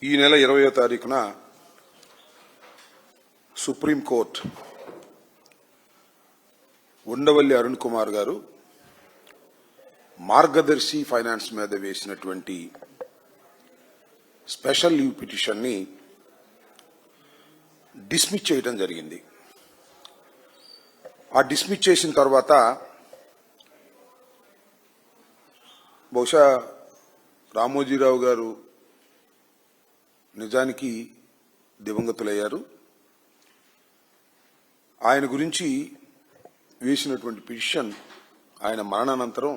ఈ నెల 20వ తారీఖున సుప్రీంకోర్టు ఉండవల్లి అరుణ్ కుమార్ గారు మార్గదర్శి ఫైనాన్స్ మీద వేసినటువంటి స్పెషల్ లీవ్ పిటిషన్ని డిస్మిస్ చేయడం జరిగింది. ఆ డిస్మిస్ చేసిన తర్వాత బహుశా రామోజీరావు గారు నిజానికి దివంగతులయ్యారు. ఆయన గురించి వేసినటువంటి పిటిషన్ ఆయన మరణానంతరం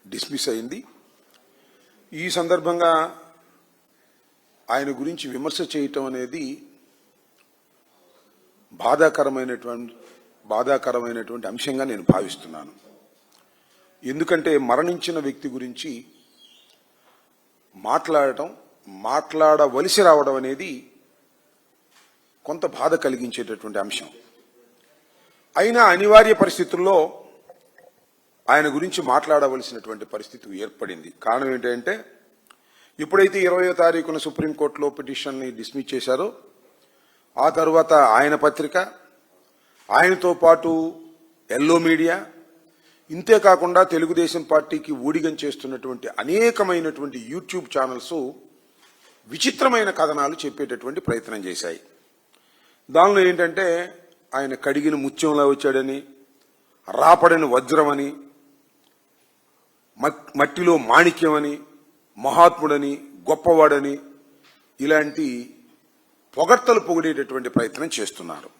డిస్మిస్ అయింది. ఈ సందర్భంగా ఆయన గురించి విమర్శ చేయటం అనేది బాధాకరమైనటువంటి అంశంగా నేను భావిస్తున్నాను. ఎందుకంటే మరణించిన వ్యక్తి గురించి మాట్లాడవలసి రావడం అనేది కొంత బాధ కలిగించేటటువంటి అంశం. అయినా అనివార్య పరిస్థితుల్లో ఆయన గురించి మాట్లాడవలసినటువంటి పరిస్థితి ఏర్పడింది. కారణం ఏంటంటే ఎప్పుడైతే 20వ తారీఖున సుప్రీంకోర్టులో పిటిషన్ని డిస్మిస్ చేశారో ఆ తర్వాత ఆయన పత్రిక, ఆయనతో పాటు ఎల్లో మీడియా, ఇంతే కాకుండా తెలుగుదేశం పార్టీకి ఊడిగం చేస్తున్నటువంటి అనేకమైనటువంటి యూట్యూబ్ ఛానల్స్ విచిత్రమైన కథనాలు చెప్పేటటువంటి ప్రయత్నం చేశాయి. దానిలో ఏంటంటే ఆయన కడిగిన ముత్యంలా వచ్చాడని, రాపడని వజ్రమని, మట్టిలో మాణిక్యమని, మహాత్ముడని, గొప్పవాడని ఇలాంటి పొగడ్తలు పొగిడేటటువంటి ప్రయత్నం చేస్తున్నారు.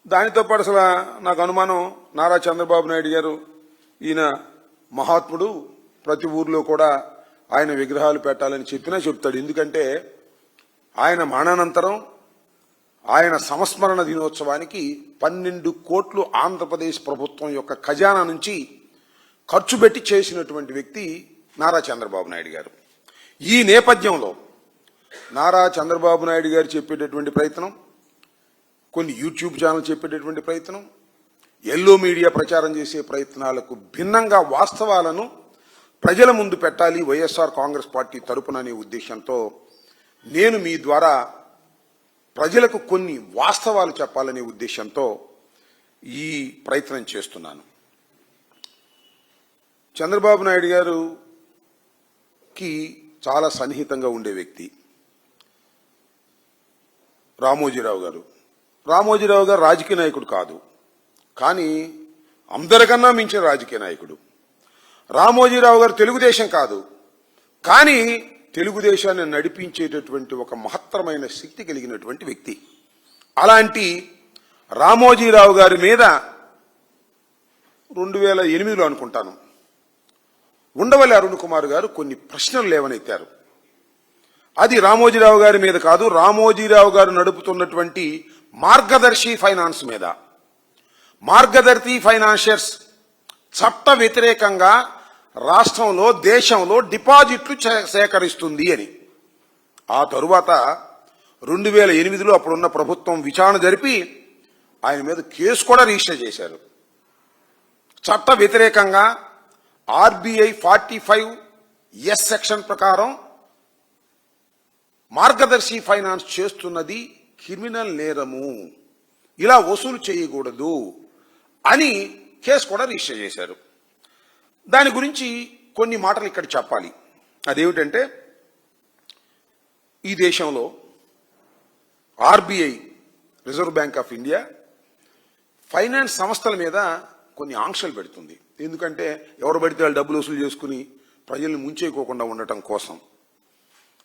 దానితో పాటు అసలు నాకు అనుమానం, నారా చంద్రబాబు నాయుడు గారు ఈయన మహాత్ముడు, ప్రతి ఊర్లో కూడా ఆయన విగ్రహాలు పెట్టాలని చెప్పినా చెప్తాడు. ఎందుకంటే ఆయన మరణానంతరం ఆయన సంస్మరణ దినోత్సవానికి 12 కోట్లు ఆంధ్రప్రదేశ్ ప్రభుత్వం యొక్క ఖజానా నుంచి ఖర్చు పెట్టి చేసినటువంటి వ్యక్తి నారా చంద్రబాబు నాయుడు గారు. ఈ నేపథ్యంలో నారా చంద్రబాబు నాయుడు గారు చెప్పేటటువంటి ప్రయత్నం, కొన్ని యూట్యూబ్ ఛానల్ చెప్పేటటువంటి ప్రయత్నం, ఎల్లో మీడియా ప్రచారం చేసే ప్రయత్నాలకు భిన్నంగా వాస్తవాలను ప్రజల ముందు పెట్టాలి వైఎస్ఆర్ కాంగ్రెస్ పార్టీ తరపున అనే ఉద్దేశంతో నేను మీ ద్వారా ప్రజలకు కొన్ని వాస్తవాలు చెప్పాలనే ఉద్దేశంతో ఈ ప్రయత్నం చేస్తున్నాను. చంద్రబాబు నాయుడు గారుకి చాలా సన్నిహితంగా ఉండే వ్యక్తి రామోజీరావు గారు. రామోజీరావు గారు రాజకీయ నాయకుడు కాదు, కానీ అందరికన్నా మించిన రాజకీయ నాయకుడు. రామోజీరావు గారు తెలుగుదేశం కాదు, కానీ తెలుగుదేశాన్ని నడిపించేటటువంటి ఒక మహత్తరమైన శక్తి కలిగినటువంటి వ్యక్తి. అలాంటి రామోజీరావు గారి మీద 2008లో అనుకుంటాను ఉండవల్లి అరుణ్ కుమార్ గారు కొన్ని ప్రశ్నలు లేవనెత్తారు. అది రామోజీరావు గారి మీద కాదు, రామోజీరావు గారు నడుపుతున్నటువంటి మార్గదర్శి ఫైనాన్స్ మీద. మార్గదర్శి ఫైనాన్షియర్స్ చట్ట వ్యతిరేకంగా రాష్ట్రంలో, దేశంలో డిపాజిట్లు సేకరిస్తుంది అని. ఆ తరువాత 2008లో అప్పుడున్న ప్రభుత్వం విచారణ జరిపి ఆయన మీద కేసు కూడా రిజిస్టర్ చేశారు. చట్ట వ్యతిరేకంగా ఆర్బీఐ 45(s) సెక్షన్ ప్రకారం మార్గదర్శి ఫైనాన్స్ చేస్తున్నది క్రిమినల్ నేరము, ఇలా వసూలు చేయకూడదు అని కేసు కూడా రిజిస్టర్ చేశారు. దాని గురించి కొన్ని మాటలు ఇక్కడ చెప్పాలి. అదేమిటంటే ఈ దేశంలో RBI, reserve bank of India, finance సంస్థల మీద కొన్ని ఆంక్షలు పెడుతుంది. ఎందుకంటే ఎవరు పడితే వాళ్ళు డబ్బులు వసూలు చేసుకుని ప్రజల్ని ముంచేయకోకుండా ఉండటం కోసం.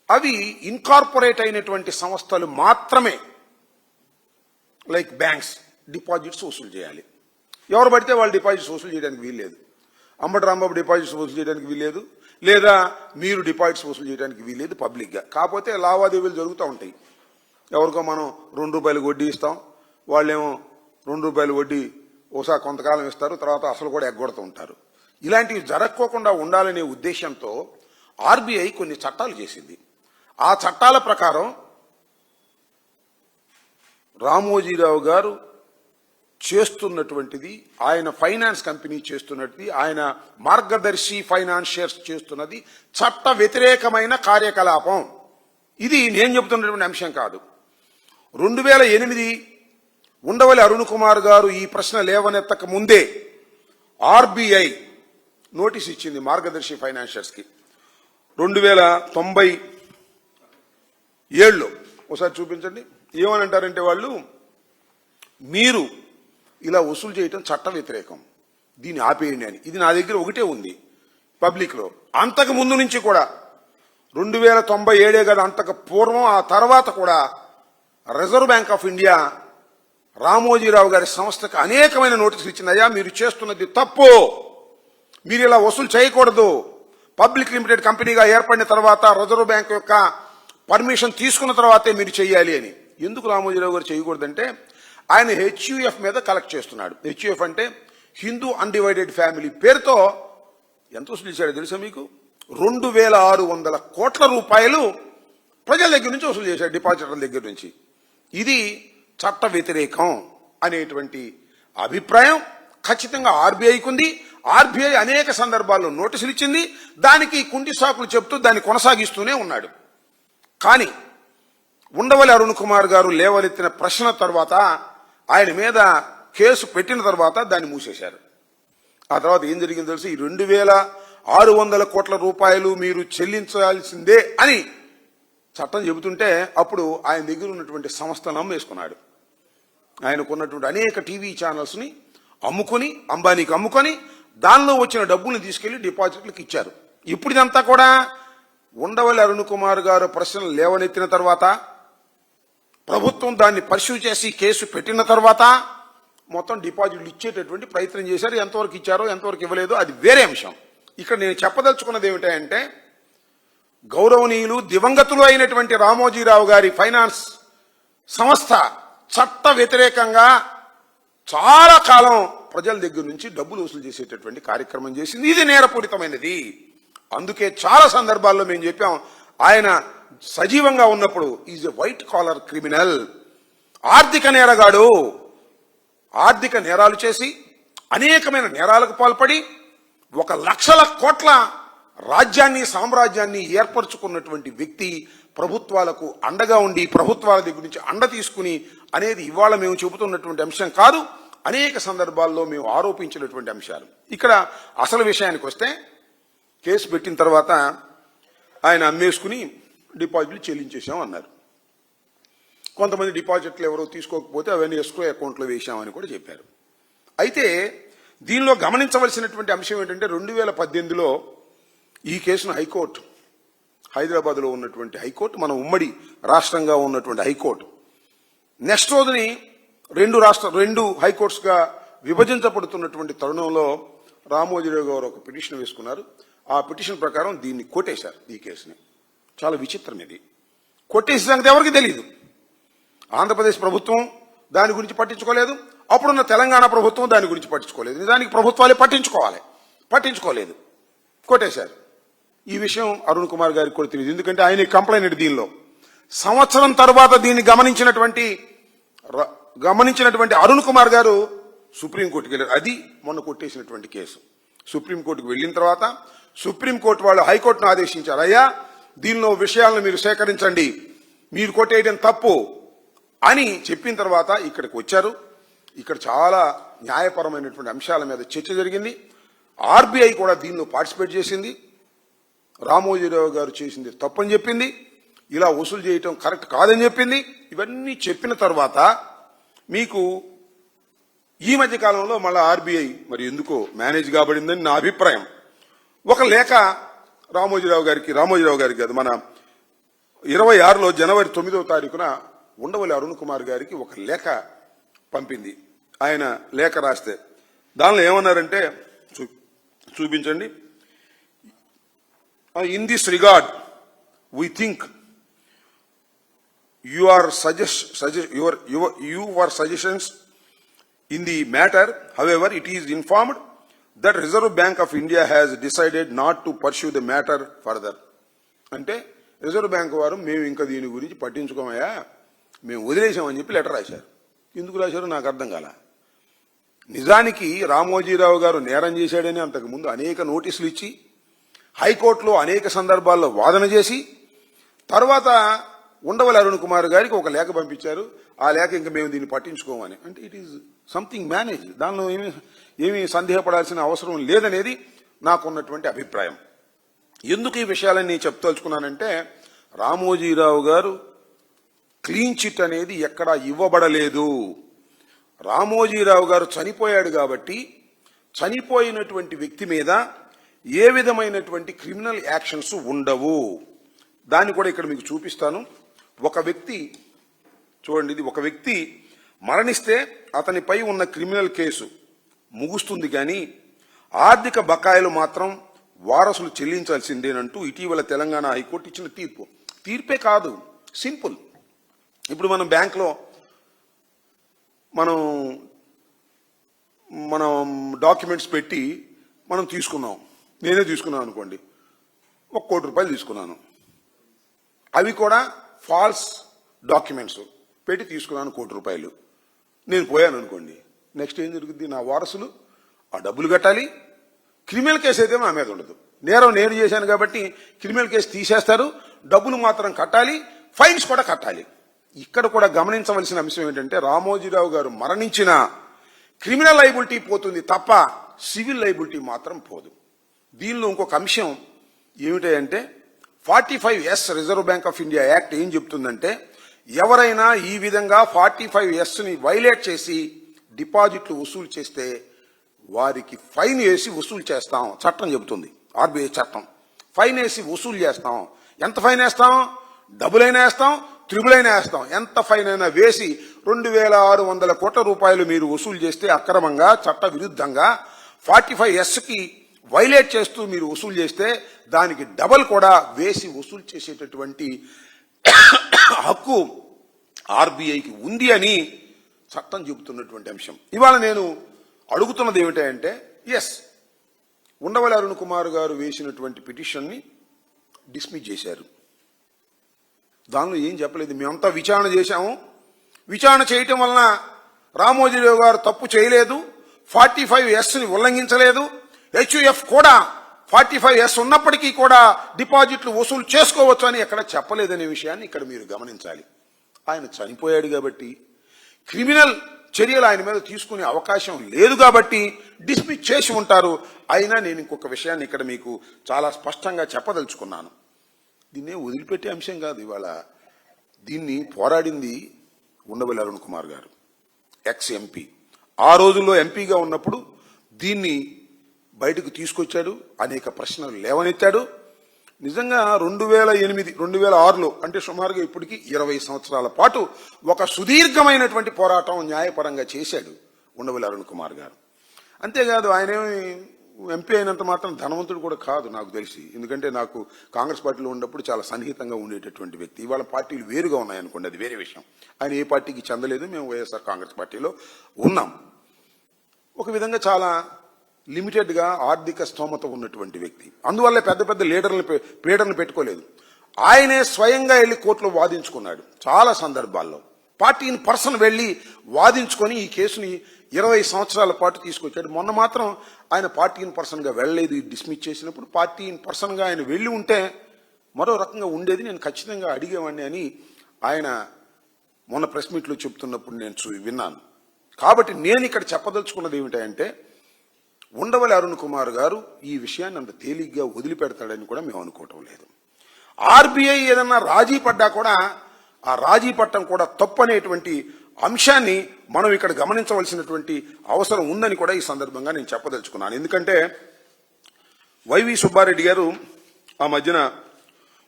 అవి ఇన్కార్పొరేట్ అయినటువంటి సంస్థలు మాత్రమే, లైక్ బ్యాంక్స్, డిపాజిట్స్ వసూలు చేయాలి. ఎవరు పడితే వాళ్ళు డిపాజిట్స్ వసూలు చేయడానికి వీల్లేదు. అంబటి రాంబాబు డిపాజిట్స్ వసూలు చేయడానికి వీల్లేదు, లేదా మీరు డిపాజిట్స్ వసూలు చేయడానికి వీల్లేదు పబ్లిక్గా. కాకపోతే లావాదేవీలు జరుగుతూ ఉంటాయి. ఎవరికో మనం ₹2 వడ్డీ ఇస్తాం, వాళ్ళేమో ₹2 వడ్డీ ఒకసారి కొంతకాలం ఇస్తారు, తర్వాత అసలు కూడా ఎగ్గొడుతూ ఉంటారు. ఇలాంటివి జరగకోకుండా ఉండాలనే ఉద్దేశంతో ఆర్బీఐ కొన్ని చట్టాలు చేసింది. ఆ చట్టాల ప్రకారం రామోజీరావు గారు చేస్తున్నటువంటిది, ఆయన ఫైనాన్స్ కంపెనీ చేస్తున్నది, ఆయన మార్గదర్శి ఫైనాన్షియర్స్ చేస్తున్నది చట్ట వ్యతిరేకమైన కార్యకలాపం. ఇది నేను చెబుతున్నటువంటి అంశం కాదు. 2008 ఉండవల్లి అరుణ్ కుమార్ గారు ఈ ప్రశ్న లేవనెత్తక ముందే ఆర్బీఐ నోటీస్ ఇచ్చింది మార్గదర్శి ఫైనాన్షియర్స్కి 2097లో. ఒకసారి చూపించండి. ఏమని అంటారంటే వాళ్ళు, మీరు ఇలా వసూలు చేయటం చట్ట వ్యతిరేకం, దీన్ని ఆపేయండి అని. ఇది నా దగ్గర ఒకటే ఉంది పబ్లిక్లో. అంతకు ముందు నుంచి కూడా 2097 కదా, అంతకు పూర్వం ఆ తర్వాత కూడా reserve bank of India Ramoji Rao గారి సంస్థకు అనేకమైన నోటీసులు ఇచ్చింది. అయ్యా, మీరు చేస్తున్నది తప్పు, మీరు ఇలా వసూలు చేయకూడదు. పబ్లిక్ లిమిటెడ్ కంపెనీగా ఏర్పడిన తర్వాత రిజర్వ్ బ్యాంక్ యొక్క పర్మిషన్ తీసుకున్న తర్వాతే మీరు చేయాలి అని. ఎందుకు రామోజీరావు గారు చేయకూడదంటే, ఆయన హెచ్యుఎఫ్ మీద కలెక్ట్ చేస్తున్నాడు. హెచ్యుఎఫ్ అంటే హిందూ అన్డివైడెడ్ ఫ్యామిలీ పేరుతో ఎంత వసూలు చేశాడో తెలుసా మీకు? 2600 కోట్ల రూపాయలు ప్రజల దగ్గర నుంచి వసూలు చేశాడు, డిపాజిటర్ల దగ్గర నుంచి. ఇది చట్ట వ్యతిరేకం అనేటువంటి అభిప్రాయం ఖచ్చితంగా ఆర్బీఐకి ఉంది. ఆర్బీఐ అనేక సందర్భాల్లో నోటీసులు ఇచ్చింది. దానికి కుంటి సాకులు చెప్తూ దాన్ని కొనసాగిస్తూనే ఉన్నాడు. కానీ ఉండవల్లి అరుణ్ కుమార్ గారు లేవనెత్తిన ప్రశ్న తర్వాత, ఆయన మీద కేసు పెట్టిన తర్వాత దాన్ని మూసేశారు. ఆ తర్వాత ఏం జరిగిందో తెలిసి, ఈ 2600 కోట్ల రూపాయలు మీరు చెల్లించాల్సిందే అని చట్టం చెబుతుంటే, అప్పుడు ఆయన దగ్గర ఉన్నటువంటి సంస్థను అమ్మేసుకున్నాడు. ఆయనకున్నటువంటి అనేక టీవీ ఛానల్స్ని అమ్ముకొని, అంబానీకి అమ్ముకొని, దానిలో వచ్చిన డబ్బుల్ని తీసుకెళ్లి డిపాజిట్లకు ఇచ్చారు. ఇప్పుడు ఇదంతా కూడా ఉండవల్లి అరుణ్ కుమార్ గారు ప్రశ్నలు లేవనెత్తిన తర్వాత, ప్రభుత్వం దాన్ని పర్సూ చేసి కేసు పెట్టిన తర్వాత మొత్తం డిపాజిట్లు ఇచ్చేటటువంటి ప్రయత్నం చేశారు. ఎంతవరకు ఇచ్చారో ఎంతవరకు ఇవ్వలేదో అది వేరే అంశం. ఇక్కడ నేను చెప్పదలుచుకున్నది ఏమిటంటే, గౌరవనీయులు దివంగతులు అయినటువంటి రామోజీరావు గారి ఫైనాన్స్ సంస్థ చట్ట వ్యతిరేకంగా చాలా కాలం ప్రజల దగ్గర నుంచి డబ్బులు వసూలు చేసేటటువంటి కార్యక్రమం చేసింది. ఇది నేరపూరితమైనది. అందుకే చాలా సందర్భాల్లో మేము చెప్పాం, ఆయన సజీవంగా ఉన్నప్పుడు is a white collar criminal, ఆర్థిక నేరగాడు. ఆర్థిక నేరాలు చేసి అనేకమైన నేరాలకు పాల్పడి 1,00,000 కోట్ల రాజ్యాన్ని, సామ్రాజ్యాన్ని ఏర్పరచుకున్నటువంటి వ్యక్తి, ప్రభుత్వాలకు అండగా ఉండి ప్రభుత్వాల దగ్గర నుంచి అండ తీసుకుని అనేది ఇవాళ మేము చెబుతున్నటువంటి అంశం కాదు, అనేక సందర్భాల్లో మేము ఆరోపించినటువంటి అంశాలు. ఇక్కడ అసలు విషయానికి వస్తే, కేసు పెట్టిన తర్వాత ఆయన అమ్మేసుకుని డిపాజిట్లు చెల్లించేశాం అన్నారు. కొంతమంది డిపాజిట్లు ఎవరో తీసుకోకపోతే అవన్నీ ఎస్క్రో అకౌంట్లో వేశామని కూడా చెప్పారు. అయితే దీనిలో గమనించవలసినటువంటి అంశం ఏంటంటే, 2018లో ఈ కేసును హైకోర్టు, హైదరాబాద్లో ఉన్నటువంటి హైకోర్టు, మన ఉమ్మడి రాష్ట్రంగా ఉన్నటువంటి హైకోర్టు, నెక్స్ట్ రోజుని రెండు హైకోర్ట్స్గా విభజించబడుతున్నటువంటి తరుణంలో రామోజీరావు గారు ఒక పిటిషన్ వేసుకున్నారు. ఆ పిటిషన్ ప్రకారం దీన్ని కొట్టేశారు. ఈ కేసుని చాలా విచిత్రం. ఇది కొట్టేసిన సంగతి ఎవరికి తెలియదు. ఆంధ్రప్రదేశ్ ప్రభుత్వం దాని గురించి పట్టించుకోలేదు, అప్పుడున్న తెలంగాణ ప్రభుత్వం దాని గురించి పట్టించుకోలేదు. నిజానికి ప్రభుత్వాలే పట్టించుకోలేదు, కొట్టేశారు. ఈ విషయం అరుణ్ కుమార్ గారికి కూడా తెలియదు, ఎందుకంటే ఆయన కంప్లైంట్. దీనిలో సంవత్సరం తర్వాత దీన్ని గమనించినటువంటి అరుణ్ కుమార్ గారు సుప్రీంకోర్టుకు వెళ్ళారు. అది మొన్న కొట్టేసినటువంటి కేసు. సుప్రీంకోర్టుకు వెళ్ళిన తర్వాత సుప్రీంకోర్టు వాళ్ళు హైకోర్టును ఆదేశించారు, అయ్యా దీనిలో విషయాలను మీరు సేకరించండి, మీరు కొట్టేయడం తప్పు అని చెప్పిన తర్వాత ఇక్కడికి వచ్చారు. ఇక్కడ చాలా న్యాయపరమైనటువంటి అంశాల మీద చర్చ జరిగింది. ఆర్బీఐ కూడా దీనిలో పార్టిసిపేట్ చేసింది. రామోజీరావు గారు చేసింది తప్పని చెప్పింది, ఇలా వసూలు చేయటం కరెక్ట్ కాదని చెప్పింది. ఇవన్నీ చెప్పిన తర్వాత మీకు ఈ మధ్య కాలంలో మళ్ళీ ఆర్బీఐ మరి ఎందుకో మేనేజ్ కాబడిందని నా అభిప్రాయం. ఒక లేఖ రామోజీరావు గారికి కాదు, మన 26లో జనవరి 9వ తారీఖున ఉండవల్లి అరుణ్ కుమార్ గారికి ఒక లేఖ పంపింది. ఆయన లేఖ రాస్తే దానిలో ఏమన్నారంటే, చూపించండి. In this regard we think your suggestions in the matter. However, it is informed that Reserve Bank of India has decided not to pursue the matter further. అంటే రిజర్వ్ బ్యాంక్ వారు మేము ఇంకా దీని గురించి పట్టించుకోమయ్యా, మేము వదిలేసామని చెప్పి లెటర్ రాశారు. ఎందుకు రాశారో నాకు అర్థం కాల. నిజానికి రామోజీరావు గారు నేరం చేశాడని అంతకుముందు అనేక నోటీసులు ఇచ్చి హైకోర్టులో అనేక సందర్భాల్లో వాదన చేసి తర్వాత ఉండవల్లి అరుణ్ కుమార్ గారికి ఒక లేఖ పంపించారు. ఆ లేఖ ఇంకా మేము దీన్ని పట్టించుకోమని. అంటే ఇట్ ఈజ్ సంథింగ్ మేనేజ్. దానిలో ఏమీ సందేహపడాల్సిన అవసరం లేదనేది నాకున్నటువంటి అభిప్రాయం. ఎందుకు ఈ విషయాలన్నీ చెప్తలుచుకున్నానంటే రామోజీరావు గారు క్లీన్ చిట్ అనేది ఎక్కడా ఇవ్వబడలేదు. రామోజీరావు గారు చనిపోయాడు కాబట్టి చనిపోయినటువంటి వ్యక్తి మీద ఏ విధమైనటువంటి క్రిమినల్ యాక్షన్స్ ఉండవు. దాన్ని కూడా ఇక్కడ మీకు చూపిస్తాను. ఒక వ్యక్తి చూడండి, ఇది ఒక వ్యక్తి మరణిస్తే అతనిపై ఉన్న క్రిమినల్ కేసు ముగుస్తుంది కానీ ఆర్థిక బకాయిలు మాత్రం వారసులు చెల్లించాల్సిందేనంటూ ఇటీవల తెలంగాణ హైకోర్టు ఇచ్చిన తీర్పే కాదు, సింపుల్. ఇప్పుడు మనం బ్యాంక్లో మనం డాక్యుమెంట్స్ పెట్టి మనం తీసుకున్నాం. నేనే తీసుకున్నాను అనుకోండి, 1 కోటి రూపాయలు తీసుకున్నాను. అవి కూడా ఫాల్స్ డాక్యుమెంట్స్ పెట్టి తీసుకున్నాను 1 కోటి రూపాయలు. నేను పోయాను అనుకోండి, నెక్స్ట్ ఏం జరుగుద్ది? నా వారసులు ఆ డబ్బులు కట్టాలి. క్రిమినల్ కేసు అయితే నా మీద ఉండదు. నేరం నేను చేశాను కాబట్టి క్రిమినల్ కేసు తీసేస్తారు, డబ్బులు మాత్రం కట్టాలి, ఫైన్స్ కూడా కట్టాలి. ఇక్కడ కూడా గమనించవలసిన అంశం ఏంటంటే రామోజీరావు గారు మరణించిన క్రిమినల్ లైబిలిటీ పోతుంది తప్ప సివిల్ లైబిలిటీ మాత్రం పోదు. దీనిలో ఇంకొక అంశం ఏమిటంటే 45S reserve bank of India act ఏం చెప్తుందంటే ఎవరైనా ఈ విధంగా 45Sని వైలేట్ చేసి డిపాజిట్లు వసూలు చేస్తే వారికి ఫైన్ వేసి వసూలు చేస్తాం. చట్టం చెబుతుంది, ఆర్బీఐ చట్టం. ఫైన్ వేసి వసూలు చేస్తాం. ఎంత ఫైన్ వేస్తాం? డబులైనా వేస్తాం, త్రిబులైనా వేస్తాం. ఎంత ఫైన్ అయినా వేసి 2600 కోట్ల రూపాయలు మీరు వసూలు చేస్తే అక్రమంగా చట్ట విరుద్ధంగా 45Sకి వైలేట్ చేస్తూ మీరు వసూలు చేస్తే దానికి డబల్ కూడా వేసి వసూలు చేసేటటువంటి హక్కు ఆర్బీఐకి ఉంది అని చట్టం చెబుతున్నటువంటి అంశం. ఇవాళ నేను అడుగుతున్నది ఏమిటంటే ఉండవల్లి అరుణ్ కుమార్ గారు వేసినటువంటి పిటిషన్ని డిస్మిస్ చేశారు. దానిలో ఏం చెప్పలేదు. మేమంతా విచారణ చేశాము. విచారణ చేయటం వలన రామోజీరావు గారు తప్పు చేయలేదు, 45Sని ఉల్లంఘించలేదు, హెచ్యుఎఫ్ కూడా 45S ఉన్నప్పటికీ కూడా డిపాజిట్లు వసూలు చేసుకోవచ్చు అని ఎక్కడ చెప్పలేదనే విషయాన్ని ఇక్కడ మీరు గమనించాలి. ఆయన చనిపోయాడు కాబట్టి క్రిమినల్ చర్యలు ఆయన మీద తీసుకునే అవకాశం లేదు కాబట్టి డిస్మిస్ చేసి ఉంటారు. అయినా నేను ఇంకొక విషయాన్ని ఇక్కడ మీకు చాలా స్పష్టంగా చెప్పదలుచుకున్నాను. దీన్నే వదిలిపెట్టే అంశం కాదు. ఇవాళ దీన్ని పోరాడింది ఉండవల్లి అరుణ్ కుమార్ గారు, ఎక్స్ ఎంపీ. ఆ రోజుల్లో ఎంపీగా ఉన్నప్పుడు దీన్ని బయటకు తీసుకొచ్చాడు, అనేక ప్రశ్నలు లేవనెత్తాడు. నిజంగా 2008, 2006లో అంటే సుమారుగా ఇప్పటికి 20 సంవత్సరాల పాటు ఒక సుదీర్ఘమైనటువంటి పోరాటం న్యాయపరంగా చేశాడు ఉండవల్లి అరుణ్ కుమార్ గారు. అంతేకాదు ఆయనేమి ఎంపీ అయినంత మాత్రం ధనవంతుడు కూడా కాదు నాకు తెలిసి. ఎందుకంటే నాకు కాంగ్రెస్ పార్టీలో ఉన్నప్పుడు చాలా సన్నిహితంగా ఉండేటటువంటి వ్యక్తి. ఇవాళ పార్టీలు వేరుగా ఉన్నాయనుకోండి, అది వేరే విషయం. ఆయన ఏ పార్టీకి చెందలేదు, మేము వైఎస్ఆర్ కాంగ్రెస్ పార్టీలో ఉన్నాం. ఒక విధంగా చాలా లిమిటెడ్గా ఆర్థిక స్తోమత ఉన్నటువంటి వ్యక్తి. అందువల్ల పెద్ద పెద్ద లీడర్లను పెట్టుకోలేదు. ఆయనే స్వయంగా వెళ్లి కోర్టులో వాదించుకున్నాడు. చాలా సందర్భాల్లో పార్టీ ఇన్ పర్సన్ వెళ్లి వాదించుకొని ఈ కేసుని 20 సంవత్సరాల పాటు తీసుకొచ్చాడు. మొన్న మాత్రం ఆయన పార్టీ ఇన్ పర్సన్గా వెళ్ళలేదు. డిస్మిస్ చేసినప్పుడు పార్టీ ఇన్ పర్సన్గా ఆయన వెళ్ళి ఉంటే మరో రకంగా ఉండేది, నేను ఖచ్చితంగా అడిగేవాడిని అని ఆయన మొన్న ప్రెస్ మీట్లో చెప్తున్నప్పుడు నేను విన్నాను. కాబట్టి నేను ఇక్కడ చెప్పదలుచుకున్నది ఏమిటంటే ఉండవల్లి అరుణ్ కుమార్ గారు ఈ విషయాన్ని అంత తేలిగ్గా వదిలిపెడతాడని కూడా మేము అనుకోవటం లేదు. ఆర్బీఐ ఏదన్నా రాజీ పడ్డా కూడా ఆ రాజీ పట్టం కూడా తప్పనేటువంటి అంశాన్ని మనం ఇక్కడ గమనించవలసినటువంటి అవసరం ఉందని కూడా ఈ సందర్భంగా నేను చెప్పదలుచుకున్నాను. ఎందుకంటే వైవి సుబ్బారెడ్డి గారు ఆ మధ్యన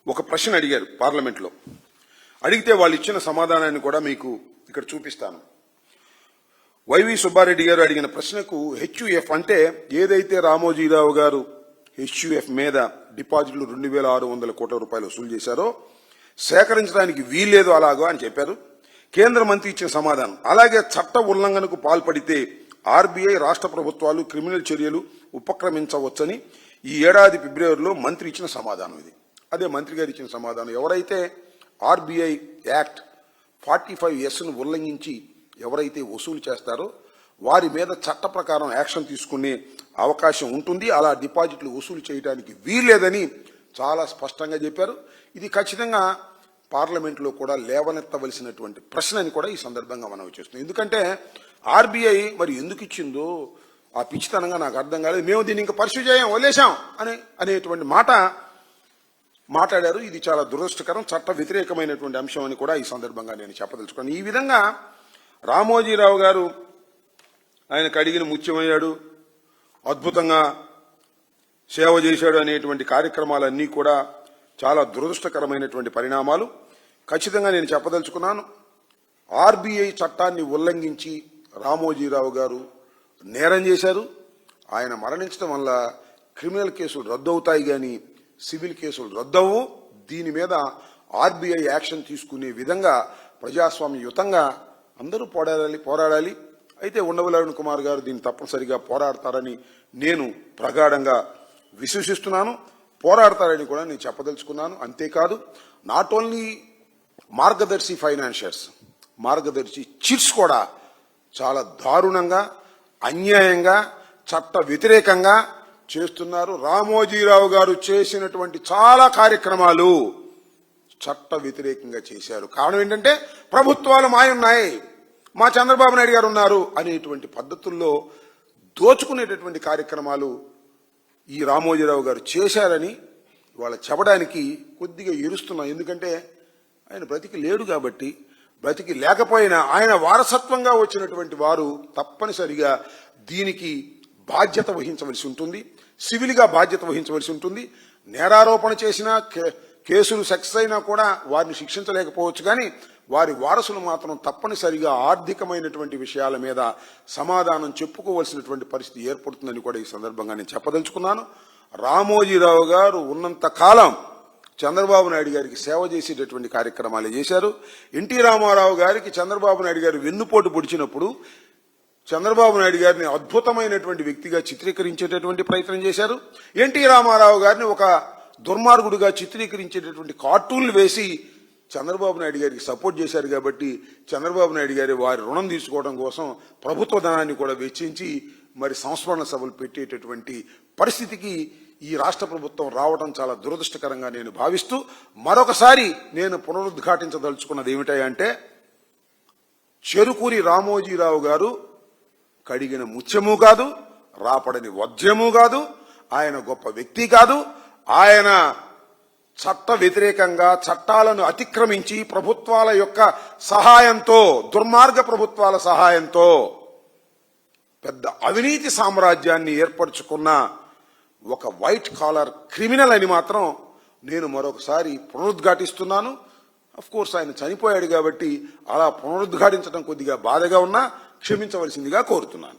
ఒక ప్రశ్న అడిగారు పార్లమెంట్లో. అడిగితే వాళ్ళు ఇచ్చిన సమాధానాన్ని కూడా మీకు ఇక్కడ చూపిస్తాను. వైవి సుబ్బారెడ్డి గారు అడిగిన ప్రశ్నకు హెచ్యుఎఫ్ అంటే ఏదైతే రామోజీరావు గారు హెచ్యుఎఫ్ మీద డిపాజిట్లు 2600 కోట్ల రూపాయలు వసూలు చేశారో సేకరించడానికి వీల్లేదు అలాగో అని చెప్పారు. కేంద్ర మంత్రి ఇచ్చిన సమాధానం, అలాగే చట్ట ఉల్లంఘనకు పాల్పడితే ఆర్బీఐ రాష్ట్ర ప్రభుత్వాలు క్రిమినల్ చర్యలు ఉపక్రమించవచ్చని ఈ ఏడాది ఫిబ్రవరిలో మంత్రి ఇచ్చిన సమాధానం ఇది. అదే మంత్రి గారు ఇచ్చిన సమాధానం. ఎవరైతే ఆర్బీఐ యాక్ట్ 45Sను ఉల్లంఘించి ఎవరైతే వసూలు చేస్తారో వారి మీద చట్ట ప్రకారం యాక్షన్ తీసుకునే అవకాశం ఉంటుంది. అలా డిపాజిట్లు వసూలు చేయడానికి వీల్లేదని చాలా స్పష్టంగా చెప్పారు. ఇది ఖచ్చితంగా పార్లమెంట్లో కూడా లేవనెత్తవలసినటువంటి ప్రశ్న అని కూడా ఈ సందర్భంగా మనం చేస్తున్నాం. ఎందుకంటే ఆర్బీఐ మరి ఎందుకు ఇచ్చిందో ఆ పిచ్చితనంగా నాకు అర్థం కాలేదు. మేము దీన్ని ఇంకా పర్సూ చేయం, వదిలేశాం అనేటువంటి మాట మాట్లాడారు. ఇది చాలా దురదృష్టకరం, చట్ట వ్యతిరేకమైనటువంటి అంశం అని కూడా ఈ సందర్భంగా నేను చెప్పదలుచుకున్నాను. ఈ విధంగా రామోజీరావు గారు ఆయన కడిగిన ముత్యమయ్యాడు, అద్భుతంగా సేవ చేశాడు అనేటువంటి కార్యక్రమాలన్నీ కూడా చాలా దురదృష్టకరమైనటువంటి పరిణామాలు. ఖచ్చితంగా నేను చెప్పదలుచుకున్నాను, ఆర్బీఐ చట్టాన్ని ఉల్లంఘించి రామోజీరావు గారు నేరం చేశారు. ఆయన మరణించడం వల్ల క్రిమినల్ కేసులు రద్దవుతాయి కానీ సివిల్ కేసులు రద్దవు. దీని మీద ఆర్బీఐ యాక్షన్ తీసుకునే విధంగా ప్రజాస్వామ్యయుతంగా అందరూ పోరాడాలి. అయితే ఉండవల్లి అరుణ్ కుమార్ గారు దీన్ని తప్పనిసరిగా పోరాడతారని నేను ప్రగాఢంగా విశ్వసిస్తున్నాను. పోరాడతారని కూడా నేను చెప్పదలుచుకున్నాను. అంతేకాదు, not only Margadarsi financiers, Margadarsi chits కూడా చాలా దారుణంగా, అన్యాయంగా, చట్ట వ్యతిరేకంగా చేస్తున్నారు. రామోజీరావు గారు చేసినటువంటి చాలా కార్యక్రమాలు చట్ట వ్యతిరేకంగా చేశారు. కారణం ఏంటంటే ప్రభుత్వాలు మాయున్నాయి, మా చంద్రబాబు నాయుడు గారు ఉన్నారు అనేటువంటి పద్ధతుల్లో దోచుకునేటటువంటి కార్యక్రమాలు ఈ రామోజీరావు గారు చేశారని వాళ్ళ చెప్పడానికి కొద్దిగా ఎరుస్తున్నాం. ఎందుకంటే ఆయన బ్రతికి లేడు కాబట్టి, బ్రతికి లేకపోయినా ఆయన వారసత్వంగా వచ్చినటువంటి వారు తప్పనిసరిగా దీనికి బాధ్యత వహించవలసి ఉంటుంది, సివిల్గా బాధ్యత వహించవలసి ఉంటుంది. నేరారోపణ చేసినా కేసులు సక్సెస్ అయినా కూడా వారిని శిక్షించలేకపోవచ్చు, కానీ వారి వారసులు మాత్రం తప్పనిసరిగా ఆర్థికమైనటువంటి విషయాల మీద సమాధానం చెప్పుకోవలసినటువంటి పరిస్థితి ఏర్పడుతుందని కూడా ఈ సందర్భంగా నేను చెప్పదలుచుకున్నాను. రామోజీరావు గారు ఉన్నంత కాలం చంద్రబాబు నాయుడు గారికి సేవ చేసేటటువంటి కార్యక్రమాలు చేశారు. ఎన్టీ రామారావు గారికి చంద్రబాబు నాయుడు గారు వెన్నుపోటు పొడిచినప్పుడు చంద్రబాబు నాయుడు గారిని అద్భుతమైనటువంటి వ్యక్తిగా చిత్రీకరించేటటువంటి ప్రయత్నం చేశారు. ఎన్టీ రామారావు గారిని ఒక దుర్మార్గుడిగా చిత్రీకరించేటటువంటి కార్టూన్లు వేసి చంద్రబాబు నాయుడు గారికి సపోర్ట్ చేశారు. కాబట్టి చంద్రబాబు నాయుడు గారి వారి రుణం తీసుకోవడం కోసం ప్రభుత్వ ధనాన్ని కూడా వెచ్చించి మరి సంస్మరణ సభలు పెట్టేటటువంటి పరిస్థితికి ఈ రాష్ట్ర ప్రభుత్వం రావడం చాలా దురదృష్టకరంగా నేను భావిస్తూ, మరొకసారి నేను పునరుద్ఘాటించదలుచుకున్నది ఏమిటంటే, చెరుకూరి రామోజీరావు గారు కడిగిన ముత్యము కాదు, రాపడని వజ్రము కాదు, ఆయన గొప్ప వ్యక్తి కాదు. ఆయన చట్ట వ్యతిరేకంగా చట్టాలను అతిక్రమించి ప్రభుత్వాల యొక్క సహాయంతో, దుర్మార్గ ప్రభుత్వాల సహాయంతో పెద్ద అవినీతి సామ్రాజ్యాన్ని ఏర్పరచుకున్న ఒక వైట్ కాలర్ క్రిమినల్ అని మాత్రం నేను మరొకసారి పునరుద్ఘాటిస్తున్నాను. అఫ్ కోర్స్ ఆయన చనిపోయాడు కాబట్టి అలా పునరుద్ఘాటించడం కొద్దిగా బాధగా ఉన్నా క్షమించవలసిందిగా కోరుతున్నాను.